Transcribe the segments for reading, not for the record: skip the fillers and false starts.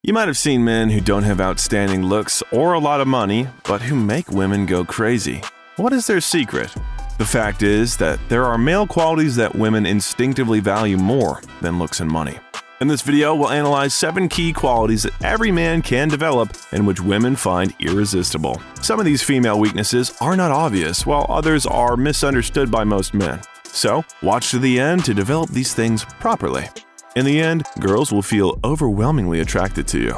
You might have seen men who don't have outstanding looks or a lot of money, but who make women go crazy. What is their secret? The fact is that there are male qualities that women instinctively value more than looks and money. In this video, we'll analyze 7 key qualities that every man can develop and which women find irresistible. Some of these female weaknesses are not obvious, while others are misunderstood by most men. So, watch to the end to develop these things properly. In the end, girls will feel overwhelmingly attracted to you.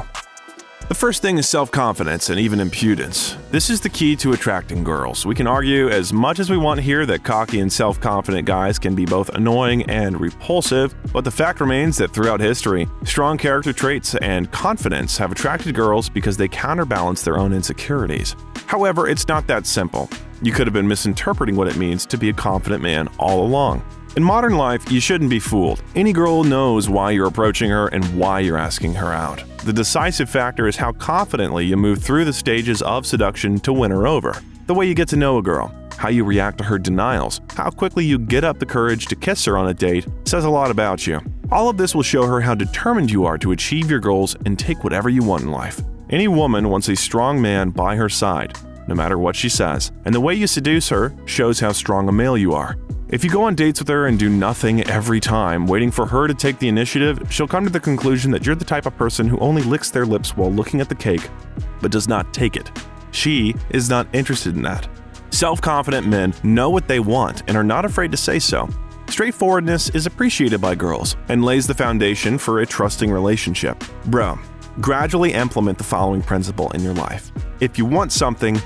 The first thing is self-confidence and even impudence. This is the key to attracting girls. We can argue as much as we want here that cocky and self-confident guys can be both annoying and repulsive, but the fact remains that throughout history, strong character traits and confidence have attracted girls because they counterbalance their own insecurities. However, it's not that simple. You could have been misinterpreting what it means to be a confident man all along. In modern life, you shouldn't be fooled. Any girl knows why you're approaching her and why you're asking her out. The decisive factor is how confidently you move through the stages of seduction to win her over. The way you get to know a girl, how you react to her denials, how quickly you get up the courage to kiss her on a date says a lot about you. All of this will show her how determined you are to achieve your goals and take whatever you want in life. Any woman wants a strong man by her side, no matter what she says, and the way you seduce her shows how strong a male you are. If you go on dates with her and do nothing every time, waiting for her to take the initiative, she'll come to the conclusion that you're the type of person who only licks their lips while looking at the cake, but does not take it. She is not interested in that. Self-confident men know what they want and are not afraid to say so. Straightforwardness is appreciated by girls and lays the foundation for a trusting relationship. Bro, gradually implement the following principle in your life. If you want something,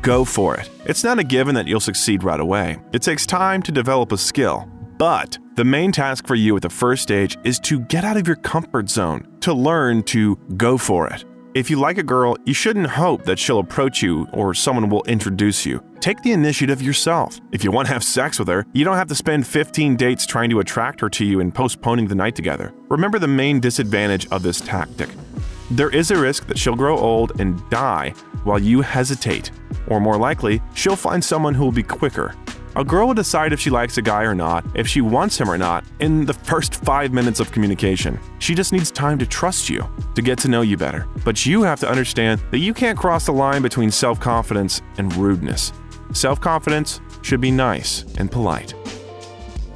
go for it. It's not a given that you'll succeed right away. It takes time to develop a skill. But the main task for you at the first stage is to get out of your comfort zone, to learn to go for it. If you like a girl, you shouldn't hope that she'll approach you or someone will introduce you. Take the initiative yourself. If you want to have sex with her, you don't have to spend 15 dates trying to attract her to you and postponing the night together. Remember the main disadvantage of this tactic. There is a risk that she'll grow old and die while you hesitate. Or more likely, she'll find someone who will be quicker. A girl will decide if she likes a guy or not, if she wants him or not, in the first 5 minutes of communication. She just needs time to trust you, to get to know you better. But you have to understand that you can't cross the line between self-confidence and rudeness. Self-confidence should be nice and polite.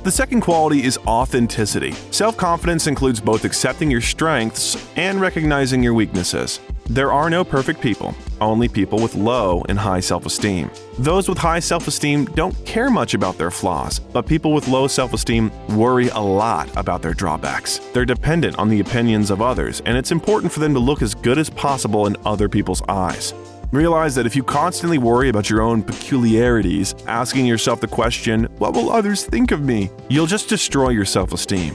The second quality is authenticity. Self-confidence includes both accepting your strengths and recognizing your weaknesses. There are no perfect people, only people with low and high self-esteem. Those with high self-esteem don't care much about their flaws, but people with low self-esteem worry a lot about their drawbacks. They're dependent on the opinions of others, and it's important for them to look as good as possible in other people's eyes. Realize that if you constantly worry about your own peculiarities, asking yourself the question, "What will others think of me?" you'll just destroy your self-esteem.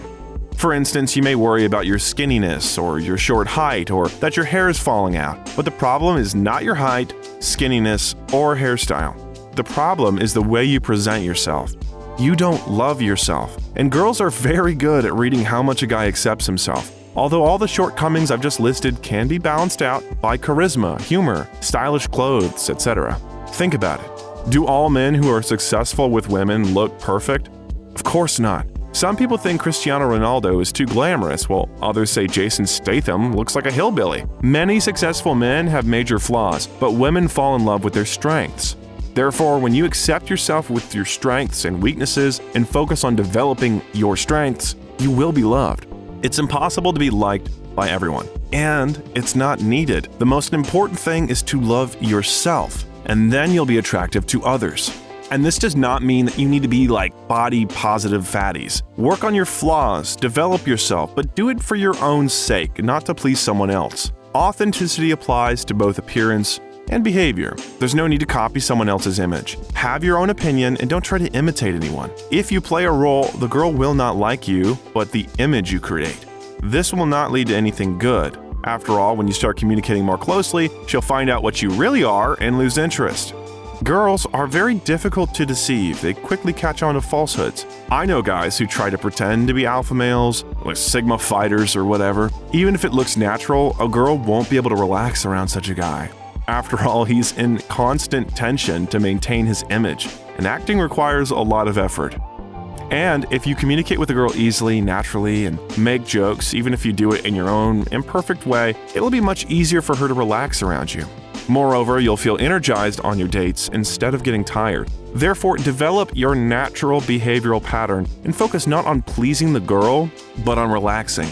For instance, you may worry about your skinniness or your short height or that your hair is falling out. But the problem is not your height, skinniness, or hairstyle. The problem is the way you present yourself. You don't love yourself. And girls are very good at reading how much a guy accepts himself. Although all the shortcomings I've just listed can be balanced out by charisma, humor, stylish clothes, etc. Think about it. Do all men who are successful with women look perfect? Of course not. Some people think Cristiano Ronaldo is too glamorous, while others say Jason Statham looks like a hillbilly. Many successful men have major flaws, but women fall in love with their strengths. Therefore, when you accept yourself with your strengths and weaknesses and focus on developing your strengths, you will be loved. It's impossible to be liked by everyone, and it's not needed. The most important thing is to love yourself, and then you'll be attractive to others. And this does not mean that you need to be like body-positive fatties. Work on your flaws, develop yourself, but do it for your own sake, not to please someone else. Authenticity applies to both appearance and behavior. There's no need to copy someone else's image. Have your own opinion and don't try to imitate anyone. If you play a role, the girl will not like you, but the image you create. This will not lead to anything good. After all, when you start communicating more closely, she'll find out what you really are and lose interest. Girls are very difficult to deceive. They quickly catch on to falsehoods. I know guys who try to pretend to be alpha males, like Sigma fighters or whatever. Even if it looks natural, a girl won't be able to relax around such a guy. After all, he's in constant tension to maintain his image, and acting requires a lot of effort. And if you communicate with a girl easily, naturally, and make jokes, even if you do it in your own imperfect way, it will be much easier for her to relax around you. Moreover, you'll feel energized on your dates instead of getting tired. Therefore, develop your natural behavioral pattern and focus not on pleasing the girl, but on relaxing.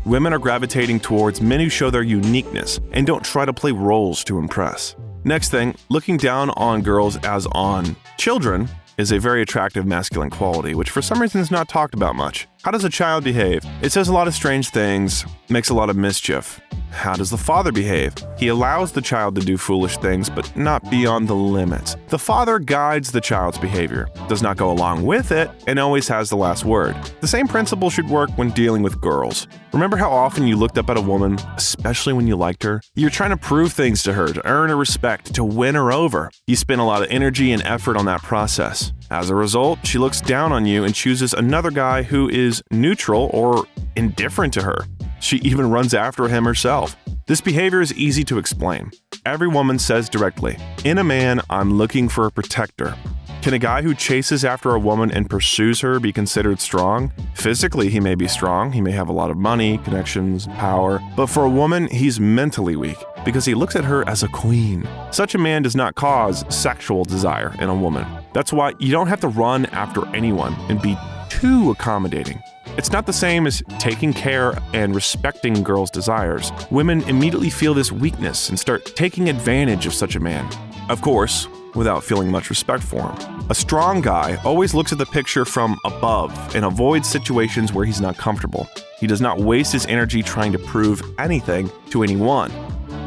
Women are gravitating towards men who show their uniqueness and don't try to play roles to impress. Next thing, looking down on girls as on children is a very attractive masculine quality, which for some reason is not talked about much. How does a child behave? It says a lot of strange things, makes a lot of mischief. How does the father behave? He allows the child to do foolish things, but not beyond the limits. The father guides the child's behavior, does not go along with it, and always has the last word. The same principle should work when dealing with girls. Remember how often you looked up at a woman, especially when you liked her? You're trying to prove things to her, to earn her respect, to win her over. You spend a lot of energy and effort on that process. As a result, she looks down on you and chooses another guy who is neutral or indifferent to her. She even runs after him herself. This behavior is easy to explain. Every woman says directly, "In a man, I'm looking for a protector." Can a guy who chases after a woman and pursues her be considered strong? Physically, he may be strong. He may have a lot of money, connections, power. But for a woman, he's mentally weak because he looks at her as a queen. Such a man does not cause sexual desire in a woman. That's why you don't have to run after anyone and be too accommodating. It's not the same as taking care and respecting girls' desires. Women immediately feel this weakness and start taking advantage of such a man. Of course, without feeling much respect for him. A strong guy always looks at the picture from above and avoids situations where he's not comfortable. He does not waste his energy trying to prove anything to anyone.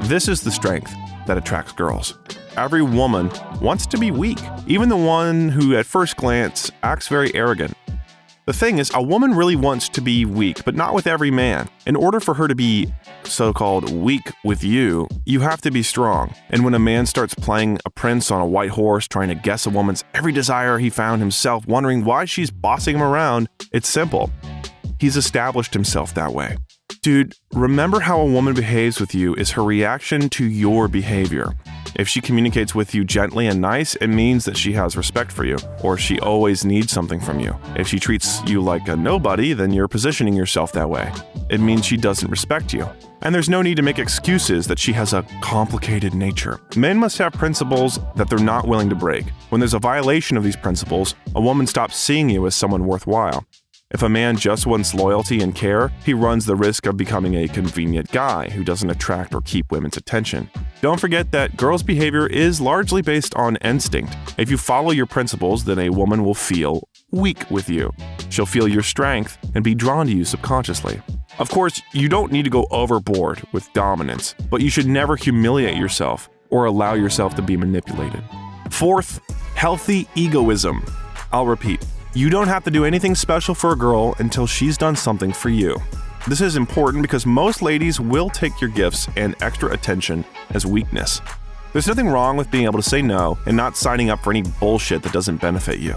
This is the strength that attracts girls. Every woman wants to be weak, even the one who at first glance acts very arrogant. The thing is, a woman really wants to be weak, but not with every man. In order for her to be so-called weak with you, you have to be strong. And when a man starts playing a prince on a white horse, trying to guess a woman's every desire he found himself, wondering why she's bossing him around, it's simple. He's established himself that way. Dude, remember how a woman behaves with you is her reaction to your behavior. If she communicates with you gently and nice, it means that she has respect for you, or she always needs something from you. If she treats you like a nobody, then you're positioning yourself that way. It means she doesn't respect you. And there's no need to make excuses that she has a complicated nature. Men must have principles that they're not willing to break. When there's a violation of these principles, a woman stops seeing you as someone worthwhile. If a man just wants loyalty and care, he runs the risk of becoming a convenient guy who doesn't attract or keep women's attention. Don't forget that girls' behavior is largely based on instinct. If you follow your principles, then a woman will feel weak with you. She'll feel your strength and be drawn to you subconsciously. Of course, you don't need to go overboard with dominance, but you should never humiliate yourself or allow yourself to be manipulated. Fourth, healthy egoism. I'll repeat. You don't have to do anything special for a girl until she's done something for you. This is important because most ladies will take your gifts and extra attention as weakness. There's nothing wrong with being able to say no and not signing up for any bullshit that doesn't benefit you.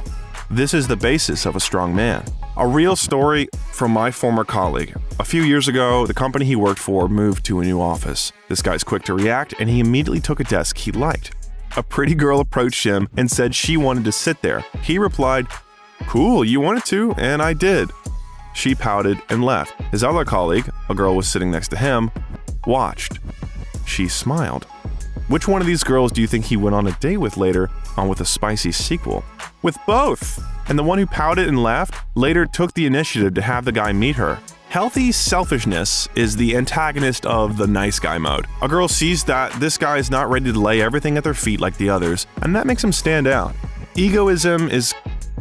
This is the basis of a strong man. A real story from my former colleague. A few years ago, the company he worked for moved to a new office. This guy's quick to react, and he immediately took a desk he liked. A pretty girl approached him and said she wanted to sit there. He replied, "Cool, you wanted to, and I did." She pouted and left. His other colleague, a girl was sitting next to him, watched. She smiled. Which one of these girls do you think he went on a date with later on with a spicy sequel? With both! And the one who pouted and left later took the initiative to have the guy meet her. Healthy selfishness is the antagonist of the nice guy mode. A girl sees that this guy is not ready to lay everything at their feet like the others, and that makes him stand out. Egoism is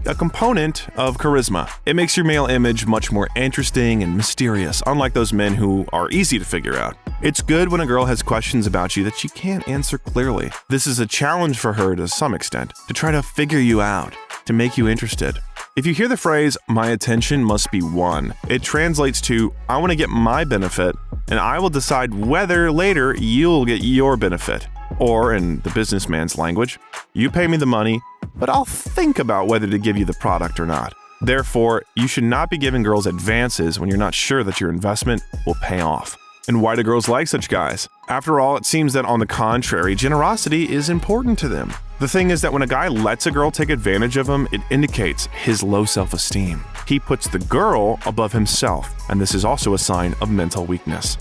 a component of charisma. It makes your male image much more interesting and mysterious, unlike those men who are easy to figure out. It's good when a girl has questions about you that she can't answer clearly. This is a challenge for her to some extent, to try to figure you out, to make you interested. If you hear the phrase, "my attention must be won," it translates to, "I want to get my benefit, and I will decide whether later you'll get your benefit." Or, in the businessman's language, "You pay me the money, but I'll think about whether to give you the product or not." Therefore, you should not be giving girls advances when you're not sure that your investment will pay off. And why do girls like such guys? After all, it seems that on the contrary, generosity is important to them. The thing is that when a guy lets a girl take advantage of him, it indicates his low self-esteem. He puts the girl above himself, and this is also a sign of mental weakness.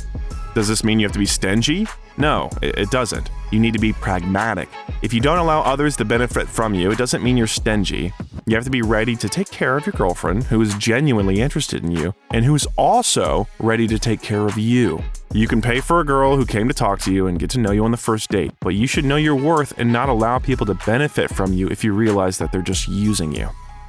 Does this mean you have to be stingy? No, it doesn't. You need to be pragmatic. If you don't allow others to benefit from you, it doesn't mean you're stingy. You have to be ready to take care of your girlfriend who is genuinely interested in you and who's also ready to take care of you. You can pay for a girl who came to talk to you and get to know you on the first date, but you should know your worth and not allow people to benefit from you if you realize that they're just using you.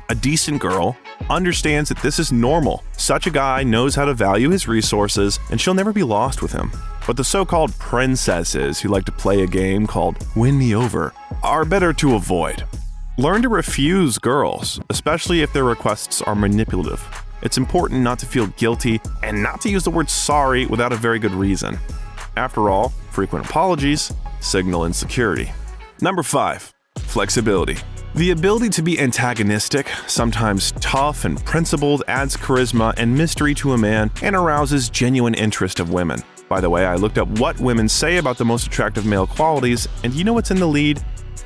A decent girl understands that this is normal. Such a guy knows how to value his resources, and she'll never be lost with him. But the so-called princesses who like to play a game called Win Me Over are better to avoid. Learn to refuse girls, especially if their requests are manipulative. It's important not to feel guilty and not to use the word sorry without a very good reason. After all, frequent apologies signal insecurity. Number 5. Flexibility. The ability to be antagonistic, sometimes tough and principled, adds charisma and mystery to a man and arouses genuine interest of women. By the way, I looked up what women say about the most attractive male qualities, and you know what's in the lead?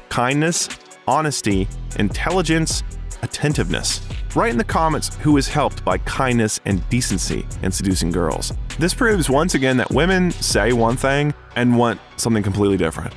Kindness, honesty, intelligence, attentiveness. Write in the comments who is helped by kindness and decency in seducing girls. This proves once again that women say one thing and want something completely different.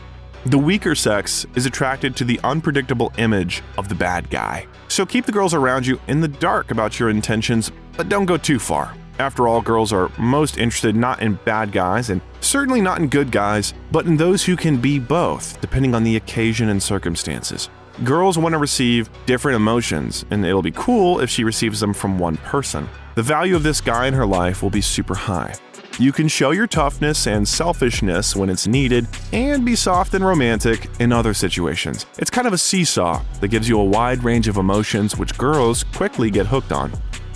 The weaker sex is attracted to the unpredictable image of the bad guy. So keep the girls around you in the dark about your intentions, but don't go too far. After all, girls are most interested not in bad guys and certainly not in good guys, but in those who can be both, depending on the occasion and circumstances. Girls want to receive different emotions, and it'll be cool if she receives them from one person. The value of this guy in her life will be super high. You can show your toughness and selfishness when it's needed, and be soft and romantic in other situations. It's kind of a seesaw that gives you a wide range of emotions which girls quickly get hooked on.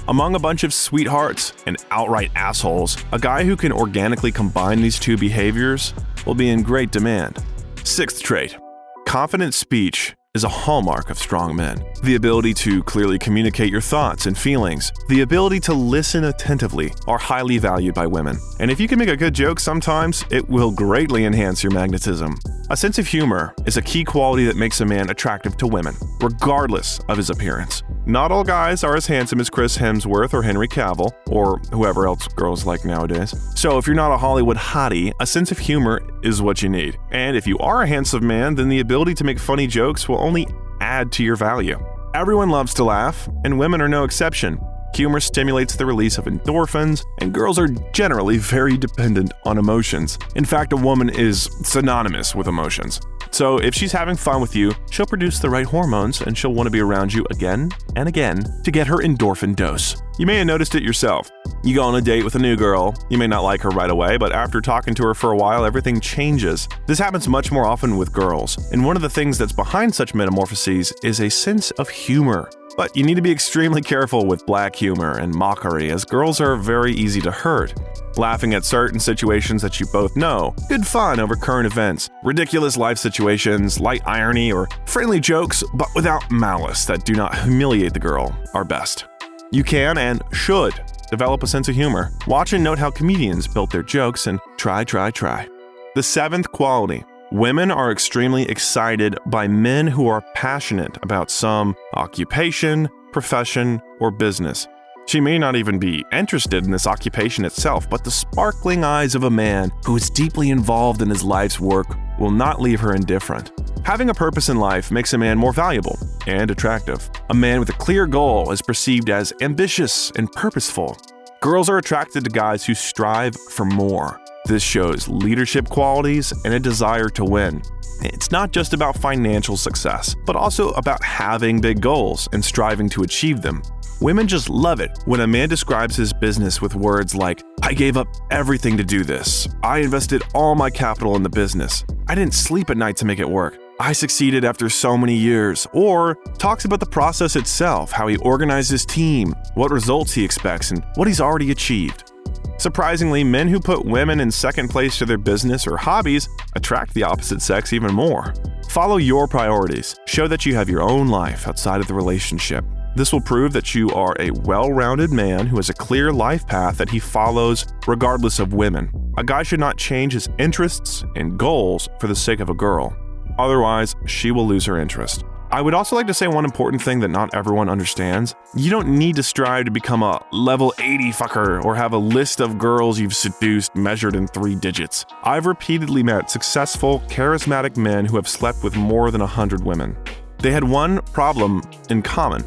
Among a bunch of sweethearts and outright assholes, a guy who can organically combine these two behaviors will be in great demand. 6th trait. Confident speech is a hallmark of strong men. The ability to clearly communicate your thoughts and feelings, the ability to listen attentively are highly valued by women. And if you can make a good joke sometimes, it will greatly enhance your magnetism. A sense of humor is a key quality that makes a man attractive to women, regardless of his appearance. Not all guys are as handsome as Chris Hemsworth or Henry Cavill, or whoever else girls like nowadays. So if you're not a Hollywood hottie, a sense of humor is what you need. And if you are a handsome man, then the ability to make funny jokes will only add to your value. Everyone loves to laugh, and women are no exception. Humor stimulates the release of endorphins, and girls are generally very dependent on emotions. In fact, a woman is synonymous with emotions. So if she's having fun with you, she'll produce the right hormones and she'll want to be around you again and again to get her endorphin dose. You may have noticed it yourself. You go on a date with a new girl. You may not like her right away, but after talking to her for a while, everything changes. This happens much more often with girls, and one of the things that's behind such metamorphoses is a sense of humor. But you need to be extremely careful with black humor and mockery, as girls are very easy to hurt. Laughing at certain situations that you both know, good fun over current events, ridiculous life situations, light irony, or friendly jokes, but without malice that do not humiliate the girl, are best. You can and should develop a sense of humor. Watch and note how comedians built their jokes and try. The 7th quality. Women are extremely excited by men who are passionate about some occupation, profession, or business. She may not even be interested in this occupation itself, but the sparkling eyes of a man who is deeply involved in his life's work will not leave her indifferent. Having a purpose in life makes a man more valuable and attractive. A man with a clear goal is perceived as ambitious and purposeful. Girls are attracted to guys who strive for more. This shows leadership qualities and a desire to win. It's not just about financial success, but also about having big goals and striving to achieve them. Women just love it when a man describes his business with words like, "I gave up everything to do this. I invested all my capital in the business. I didn't sleep at night to make it work. I succeeded after so many years," or talks about the process itself, how he organized his team, what results he expects, and what he's already achieved. Surprisingly, men who put women in second place to their business or hobbies attract the opposite sex even more. Follow your priorities. Show that you have your own life outside of the relationship. This will prove that you are a well-rounded man who has a clear life path that he follows regardless of women. A guy should not change his interests and goals for the sake of a girl. Otherwise, she will lose her interest. I would also like to say one important thing that not everyone understands. You don't need to strive to become a level 80 fucker or have a list of girls you've seduced measured in 3 digits. I've repeatedly met successful, charismatic men who have slept with more than 100 women. They had one problem in common.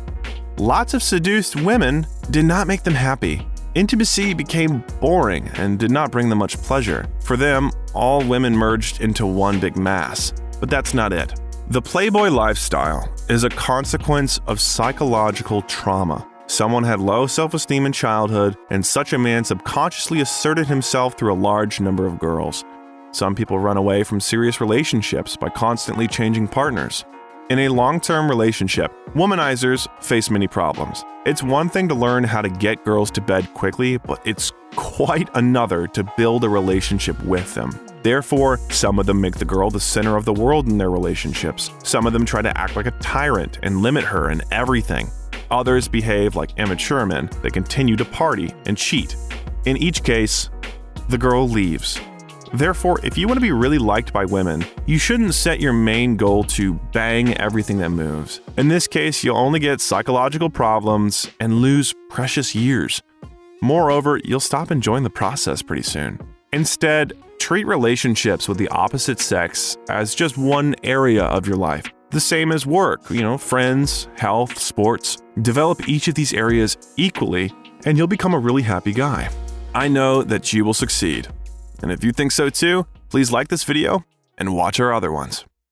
Lots of seduced women did not make them happy. Intimacy became boring and did not bring them much pleasure. For them, all women merged into one big mass. But that's not it. The Playboy lifestyle is a consequence of psychological trauma. Someone had low self-esteem in childhood, and such a man subconsciously asserted himself through a large number of girls. Some people run away from serious relationships by constantly changing partners. In a long-term relationship, womanizers face many problems. It's one thing to learn how to get girls to bed quickly, but it's quite another to build a relationship with them. Therefore, some of them make the girl the center of the world in their relationships. Some of them try to act like a tyrant and limit her in everything. Others behave like immature men that continue to party and cheat. In each case, the girl leaves. Therefore, if you want to be really liked by women, you shouldn't set your main goal to bang everything that moves. In this case, you'll only get psychological problems and lose precious years. Moreover, you'll stop enjoying the process pretty soon. Instead, treat relationships with the opposite sex as just one area of your life. The same as work, friends, health, sports. Develop each of these areas equally, and you'll become a really happy guy. I know that you will succeed. And if you think so too, please like this video and watch our other ones.